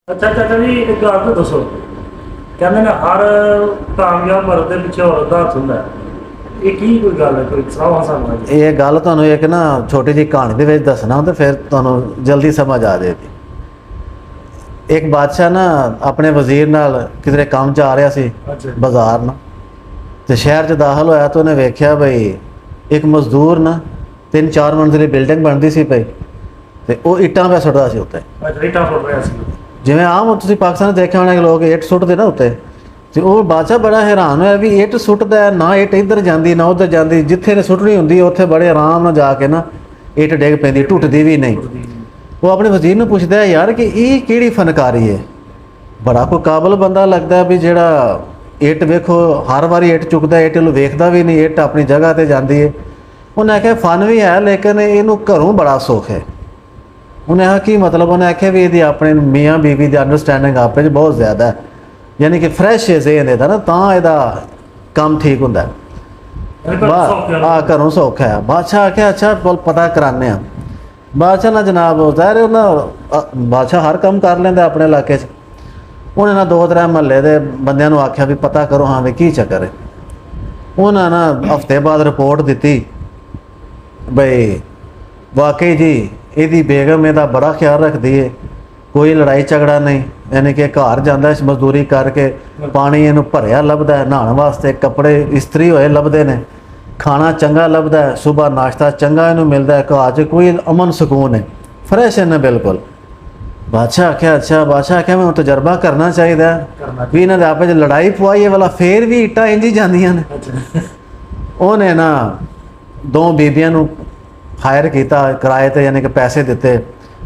ਅੱਛਾ ਚਾਚਾ ਜੀ ਇੱਕ ਗੱਲ ਤਾਂ ਦੱਸੋ। ਕਹਿੰਦੇ ਨੇ ਹਰ ਕਾਮਯਾਬ ਮਰਦ ਦੇ ਪਿੱਛੇ ਔਰਤ ਦਾ ਹੱਥ ਹੁੰਦਾ ਹੈ। ਇਹ ਕੀ ਕੋਈ ਗੱਲ ਹੈ, ਕੋਈ ਸਲਾਹ ਸਾਨੂੰ? ਇਹ ਗੱਲ ਤੁਹਾਨੂੰ ਇੱਕ ਨਾ ਛੋਟੀ ਜਿਹੀ ਕਹਾਣੀ ਦੇ ਵਿੱਚ ਦੱਸਣਾ ਤੇ ਫਿਰ ਤੁਹਾਨੂੰ ਜਲਦੀ ਸਮਝ ਆ ਜਾਏਗੀ। ਇੱਕ ਬਾਦਸ਼ਾਹ ਨਾ ਆਪਣੇ ਵਜ਼ੀਰ ਨਾਲ ਕਿਧਰੇ ਕੰਮ 'ਚ ਆ ਰਿਹਾ ਸੀ ਬਾਜ਼ਾਰ ਨਾ, ਤੇ ਸ਼ਹਿਰ 'ਚ ਦਾਖਲ ਹੋਇਆ ਤਾਂ ਉਹਨੇ ਵੇਖਿਆ ਬਈ ਇੱਕ ਮਜ਼ਦੂਰ ਨਾ 3-4 ਮੰਜ਼ਿਲੀ ਬਿਲਡਿੰਗ ਬਣਦੀ ਸੀ ਪਈ, ਤੇ ਉਹ ਇੱਟਾਂ ਪਿਆ ਸੁੱਟਦਾ ਸੀ ਉੱਤੇ। ਇੱਟਾਂ ਸੁੱਟ ਰਿਹਾ ਸੀ ਜਿਵੇਂ ਆਮ ਤੁਸੀਂ ਪਾਕਿਸਤਾਨ ਦੇਖਿਆ ਹੋਣਾ ਕਿ ਲੋਕ ਇੱਟ ਸੁੱਟਦੇ ਨਾ ਉੱਤੇ, ਤੇ ਉਹ ਬਾਦਸ਼ਾਹ ਬੜਾ ਹੈਰਾਨ ਹੋਇਆ ਵੀ ਇੱਟ ਸੁੱਟਦਾ ਨਾ, ਇੱਟ ਇੱਧਰ ਜਾਂਦੀ ਨਾ ਉੱਧਰ ਜਾਂਦੀ, ਜਿੱਥੇ ਨੇ ਸੁੱਟਣੀ ਹੁੰਦੀ ਉੱਥੇ ਬੜੇ ਆਰਾਮ ਨਾਲ ਜਾ ਕੇ ਨਾ ਇੱਟ ਡਿੱਗ ਪੈਂਦੀ, ਟੁੱਟਦੀ ਵੀ ਨਹੀਂ। ਉਹ ਆਪਣੇ ਵਜ਼ੀਰ ਨੂੰ ਪੁੱਛਦਾ ਹੈ ਯਾਰ ਕਿ ਇਹ ਕਿਹੜੀ ਫਨਕਾਰੀ ਹੈ, ਬੜਾ ਕੋਈ ਕਾਬਲ ਬੰਦਾ ਲੱਗਦਾ ਵੀ ਜਿਹੜਾ ਇੱਟ ਵੇਖੋ ਹਰ ਵਾਰੀ ਇੱਟ ਚੁੱਕਦਾ, ਇੱਟ ਨੂੰ ਵੇਖਦਾ ਵੀ ਨਹੀਂ, ਇੱਟ ਆਪਣੀ ਜਗ੍ਹਾ ਤੇ ਜਾਂਦੀ ਹੈ। ਉਹਨੇ ਆਖਿਆ ਫਨ ਵੀ ਹੈ ਲੇਕਿਨ ਇਹਨੂੰ ਘਰੋਂ ਬੜਾ ਸੁੱਖ ਹੈ। ਉਹਨੇ ਆਖਿਆ ਕੀ ਮਤਲਬ? ਉਹਨੇ ਆਖਿਆ ਵੀ ਇਹਦੀ ਆਪਣੇ ਮੀਆਂ ਬੀਵੀ ਦੀ ਅੰਡਰਸਟੈਂਡਿੰਗ ਆਪੇ 'ਚ ਬਹੁਤ ਜ਼ਿਆਦਾ ਹੈ, ਯਾਨੀ ਕਿ ਫਰੈਸ਼ ਜ਼ੇਨ ਇਹਦਾ ਨਾ, ਤਾਂ ਇਹਦਾ ਕੰਮ ਠੀਕ ਹੁੰਦਾ। ਘਰੋਂ ਸੁੱਖ ਹੈ। ਬਾਦਸ਼ਾਹ ਆਖਿਆ ਅੱਛਾ ਬੋਲ ਪਤਾ ਕਰਾਉਂਦੇ ਹਾਂ। ਬਾਦਸ਼ਾਹ ਨਾਲ ਜਨਾਬ ਜ਼ਾਹਿਰ ਉਹਨਾਂ ਬਾਦਸ਼ਾਹ ਹਰ ਕੰਮ ਕਰ ਲੈਂਦਾ ਆਪਣੇ ਇਲਾਕੇ 'ਚ। ਉਹਨੇ ਨਾ 2-3 ਮਹੱਲੇ ਦੇ ਬੰਦਿਆਂ ਨੂੰ ਆਖਿਆ ਵੀ ਪਤਾ ਕਰੋ ਹਾਂ ਵੀ ਕੀ ਚੱਕਰ ਹੈ। ਉਹਨਾਂ ਨਾ ਹਫ਼ਤੇ ਬਾਅਦ ਰਿਪੋਰਟ ਦਿੱਤੀ ਬਈ ਵਾਕਈ ਜੀ ਇਹਦੀ ਬੇਗਮ ਇਹਦਾ ਬੜਾ ਖਿਆਲ ਰੱਖਦੀ ਹੈ, ਕੋਈ ਲੜਾਈ ਝਗੜਾ ਨਹੀਂ, ਯਾਨੀ ਕਿ ਘਰ ਜਾਂਦਾ ਇਸ ਮਜ਼ਦੂਰੀ ਕਰਕੇ, ਪਾਣੀ ਇਹਨੂੰ ਭਰਿਆ ਲੱਭਦਾ ਹੈ, ਨਹਾਉਣ ਵਾਸਤੇ ਕੱਪੜੇ ਇਸਤਰੀ ਹੋਏ ਲੱਭਦੇ ਨੇ, ਖਾਣਾ ਚੰਗਾ ਲੱਭਦਾ ਹੈ, ਸਵੇਰ ਨਾਸ਼ਤਾ ਚੰਗਾ ਇਹਨੂੰ ਮਿਲਦਾ ਹੈ, ਘਰ 'ਚ ਕੋਈ ਅਮਨ ਸਕੂਨ ਹੈ, ਫਰੈਸ਼ ਹੈ ਨਾ ਬਿਲਕੁਲ। ਬਾਦਸ਼ਾਹ ਆਖਿਆ ਅੱਛਾ, ਬਾਦਸ਼ਾਹ ਆਖਿਆ ਮੈਨੂੰ ਤਜਰਬਾ ਕਰਨਾ ਚਾਹੀਦਾ ਵੀ ਇਹਨਾਂ ਦੇ ਆਪਸ 'ਚ ਲੜਾਈ ਪਵਾਈਏ ਵਾਲਾ ਫੇਰ ਵੀ ਇੱਟਾਂ ਇੰਝ ਹੀ ਜਾਂਦੀਆਂ ਨੇ। ਉਹਨੇ ਨਾ 2 ਬੀਬੀਆਂ ਨੂੰ ਹਾਇਰ ਕੀਤਾ ਕਿਰਾਏ ਤੇ, ਯਾਨੀ ਕਿ ਪੈਸੇ ਦਿੱਤੇ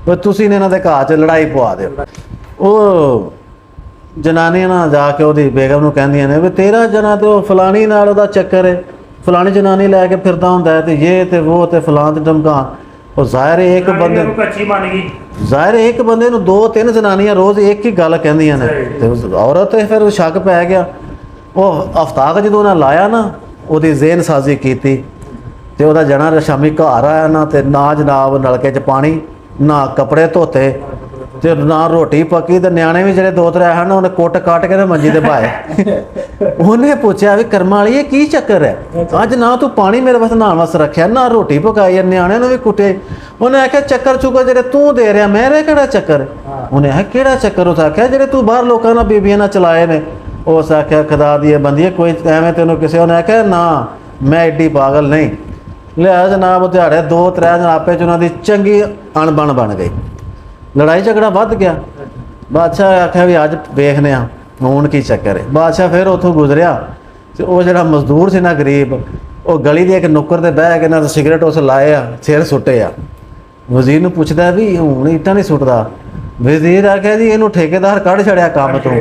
ਵੀ ਤੁਸੀਂ ਨੇ ਇਹਨਾਂ ਦੇ ਘਰ 'ਚ ਲੜਾਈ ਪਵਾ ਦਿਓ। ਉਹ ਜਨਾਨੀਆਂ ਨਾਲ ਜਾ ਕੇ ਉਹਦੀ ਬੇਗਮ ਨੂੰ ਕਹਿੰਦੀਆਂ ਨੇ ਵੀ ਤੇਰਾ ਜਨਾ ਤੇ ਉਹ ਫਲਾਣੀ ਨਾਲ ਉਹਦਾ ਚੱਕਰ ਹੈ, ਫਲਾਣੀ ਜਨਾਨੀ ਲੈ ਕੇ ਫਿਰਦਾ ਹੁੰਦਾ ਹੈ, ਤੇ ਇਹ ਤੇ ਉਹ ਤੇ ਫਲਾਂ ਤੇ ਧਮਕਾ। ਉਹ ਜ਼ਾਹਿਰ ਇੱਕ ਬੰਦੇ ਜ਼ਾਹਿਰ ਇੱਕ ਬੰਦੇ ਨੂੰ 2-3 ਜਨਾਨੀਆਂ ਰੋਜ਼ ਇੱਕ ਹੀ ਗੱਲ ਕਹਿੰਦੀਆਂ ਨੇ, ਤੇ ਔਰਤ ਤੇ ਫਿਰ ਸ਼ੱਕ ਪੈ ਗਿਆ। ਉਹ ਹਫ਼ਤਾ ਜਦੋਂ ਉਹਨਾਂ ਲਾਇਆ ਨਾ, ਉਹਦੀ ਜ਼ੇਨ ਸਾਜ਼ੀ ਕੀਤੀ, ਤੇ ਉਹਦਾ ਜਣਾ ਸ਼ਾਮੀ ਘਰ ਆਇਆ ਨਾ, ਤੇ ਨਾ ਜਨਾਬ ਨਲਕੇ 'ਚ ਪਾਣੀ, ਨਾ ਕੱਪੜੇ ਧੋਤੇ, ਤੇ ਨਾ ਰੋਟੀ ਪੱਕੀ, ਤੇ ਨਿਆਣੇ ਵੀ ਜਿਹੜੇ 2-3 ਹਨ ਉਹਨੇ ਕੁੱਟ ਕੱਟ ਕੇ ਨਾ ਮੰਜੀ ਤੇ ਪਾਏ। ਉਹਨੇ ਪੁੱਛਿਆ ਵੀ ਕਰਮਾਂ ਵਾਲੀ ਇਹ ਕੀ ਚੱਕਰ ਹੈ, ਅੱਜ ਨਾ ਤੂੰ ਪਾਣੀ ਮੇਰੇ ਵਾਸਤੇ ਨਹਾਉਣ ਵਾਸਤੇ ਰੱਖਿਆ, ਨਾ ਰੋਟੀ ਪਕਾਈ, ਨਿਆਣਿਆਂ ਨੂੰ ਵੀ ਕੁੱਟੇ। ਉਹਨੇ ਆਖਿਆ ਚੱਕਰ ਚੁੱਕਰ ਜਿਹੜੇ ਤੂੰ ਦੇ ਰਿਹਾ ਮੇਰੇ ਕਿਹੜਾ ਚੱਕਰ? ਉਹਨੇ ਆਖਿਆ ਕਿਹੜਾ ਚੱਕਰ? ਉਸ ਆਖਿਆ ਜਿਹੜੇ ਤੂੰ ਬਾਹਰ ਲੋਕਾਂ ਨਾਲ ਬੀਬੀਆਂ ਨਾਲ ਚਲਾਏ ਨੇ। ਉਸ ਆਖਿਆ ਖੁਦਾ ਦੀ ਬੰਦੀਏ ਕੋਈ ਐਵੇਂ ਤੈਨੂੰ ਕਿਸੇ। ਉਹਨੇ ਆਖਿਆ ਨਾ ਮੈਂ ਐਡੀ ਪਾਗਲ ਨਹੀਂ। ਲਿਆ ਜਨਾਬ ਦਿਹਾੜੇ 2-3 ਦਿਨ ਆਪੇ 'ਚ ਉਹਨਾਂ ਦੀ ਚੰਗੀ ਅਣਬਣ ਬਣ ਗਈ, ਲੜਾਈ ਝਗੜਾ ਵੱਧ ਗਿਆ। ਬਾਦਸ਼ਾਹ ਆਖਿਆ ਵੀ ਅੱਜ ਵੇਖਦੇ ਹਾਂ ਹੁਣ ਕੀ ਚੱਕਰ ਹੈ। ਬਾਦਸ਼ਾਹ ਫਿਰ ਉੱਥੋਂ ਗੁਜ਼ਰਿਆ, ਤੇ ਉਹ ਜਿਹੜਾ ਮਜ਼ਦੂਰ ਸੀ ਨਾ ਗਰੀਬ, ਉਹ ਗਲੀ ਦੇ ਇੱਕ ਨੁੱਕਰ ਤੇ ਬਹਿ ਕੇ ਨਾ ਸਿਗਰਟ ਉਸ ਲਾਏ ਆ, ਸਿਰ ਸੁੱਟੇ ਆ। ਵਜ਼ੀਰ ਨੂੰ ਪੁੱਛਦਾ ਵੀ ਹੁਣ ਇੱਟਾਂ ਨਹੀਂ ਸੁੱਟਦਾ। ਵਜ਼ੀਰ ਆਖਿਆ ਜੀ ਇਹਨੂੰ ਠੇਕੇਦਾਰ ਕੱਢ ਛੜਿਆ ਕੰਮ ਤੋਂ,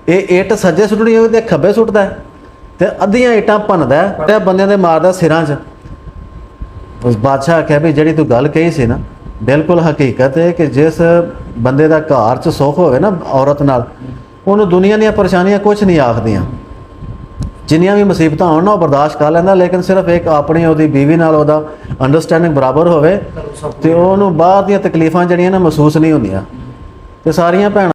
ਇਹ ਇੱਟ ਸੱਜੇ ਸੁੱਟਣੀ ਹੋਵੇ ਤੇ ਖੱਬੇ ਸੁੱਟਦਾ, ਤੇ ਅੱਧੀਆਂ ਇੱਟਾਂ ਭੰਨਦਾ ਤੇ ਬੰਦਿਆਂ ਦੇ ਮਾਰਦਾ ਸਿਰਾਂ 'ਚ। ਉਸ ਬਾਦਸ਼ਾਹ ਆਖਿਆ ਵੀ ਜਿਹੜੀ ਤੂੰ ਗੱਲ ਕਹੀ ਸੀ ਨਾ ਬਿਲਕੁਲ ਹਕੀਕਤ ਹੈ ਕਿ ਜਿਸ ਬੰਦੇ ਦਾ ਘਰ 'ਚ ਸੁੱਖ ਹੋਵੇ ਨਾ ਔਰਤ ਨਾਲ, ਉਹਨੂੰ ਦੁਨੀਆ ਦੀਆਂ ਪਰੇਸ਼ਾਨੀਆਂ ਕੁਛ ਨਹੀਂ ਆਖਦੀਆਂ। ਜਿੰਨੀਆਂ ਵੀ ਮੁਸੀਬਤਾਂ ਹੋਣ ਨਾ ਉਹ ਬਰਦਾਸ਼ਤ ਕਰ ਲੈਂਦਾ, ਲੇਕਿਨ ਸਿਰਫ ਇੱਕ ਆਪਣੀ ਉਹਦੀ ਬੀਵੀ ਨਾਲ ਉਹਦਾ ਅੰਡਰਸਟੈਂਡਿੰਗ ਬਰਾਬਰ ਹੋਵੇ, ਤੇ ਉਹਨੂੰ ਬਾਹਰ ਦੀਆਂ ਤਕਲੀਫਾਂ ਜਿਹੜੀਆਂ ਨਾ ਮਹਿਸੂਸ ਨਹੀਂ ਹੁੰਦੀਆਂ। ਤੇ ਸਾਰੀਆਂ ਭੈਣਾਂ